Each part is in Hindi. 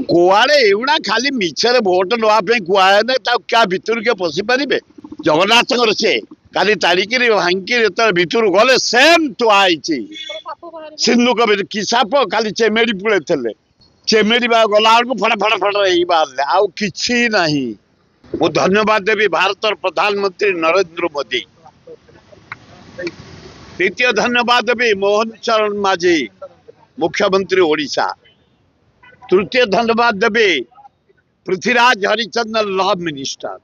कुआड़े एवुना खाली मिछरे भोट नवाई कुआने क्या भितर के पशि पारे जगन्नाथ से काली ताड़िकी भांगी भितर गले सेम थुआई सिंधुक कि साप खाली चेमेड़ी पुले थे चेमेड़ी गला फड़ा फड़ा फड़ा बाहर आउ कि मु धन्यवाद देवी भारत प्रधानमंत्री नरेंद्र मोदी। द्वितीय धन्यवाद देवी मोहन चरण माझी मुख्यमंत्री ओडिशा। तृतीय धन्यवाद देवी पृथ्वीराज हरिचंदन लॉ मिनिस्टर।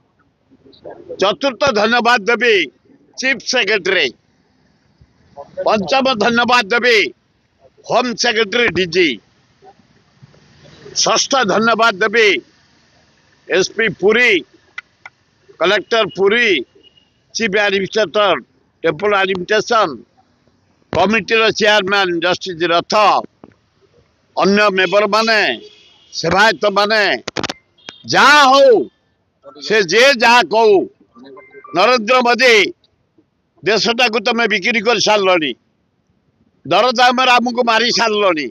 चतुर्थ धन्यवाद देवी चीफ सेक्रेटरी। पंचम धन्यवाद देवी होम सेक्रेटरी डीजी। षष्ठ धन्यवाद देवी SP Puri, collector Puri, chief administrator temple administration, committee chairman justice Rath, अन्य मेंबर माने सेवायत माने जहा हो से जे जहा कहू नरेंद्र मोदी देशटा को तुम बिक्री कर सारे दरदाम आमको मारी सारे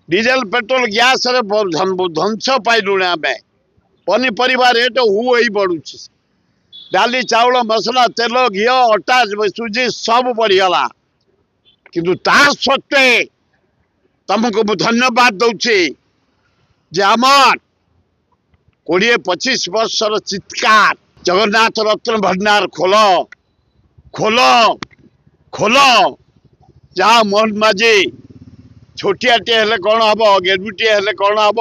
डीजेल पेट्रोल गैस ध्वंस पाइलुण आम पनीपरिया रेट हु बढ़ु डाली चाउल मसला तेल घी अटा सुजी सब बढ़ीगला किंतु ता सत्वे तुमको मु धन्यवाद दौची जे आमर 20-25 वर्षर चित्कार जगन्नाथ रत्न भंडार खोल खोल खोल जहाँ मोहन माझी छोटियाटे हेले कौन हम गेडुटे हेले कौन हम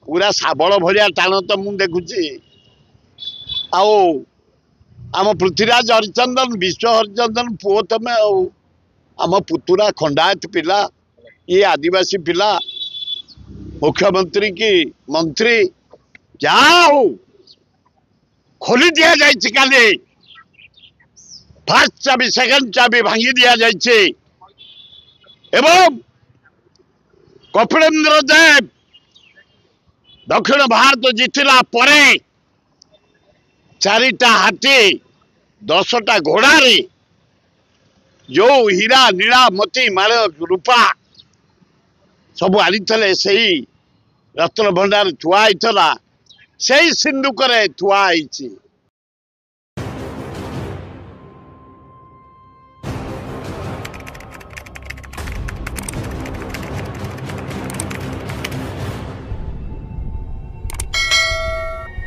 पूरा शाबल भाया टाण तो मुझे देखुची आओ आम पृथ्वीराज हरिचंदन विश्व हरिचंदन पुओ तमें आम पुतुरा खंडायत पिला ये आदिवासी पिला मुख्यमंत्री की मंत्री जहाँ हो खोली दिया जाए फर्स्ट चाबी सेकंड चाबी भांगी दिया जाए एवं कपिलेन्द्र देव दक्षिण भारत जीतला परे 4टा हाथी 10टा घोड़ा रे जो हीरा नीला मोती माल रूपा सब आनी से रत्न भंडार थुआई से सिंधुक थुआई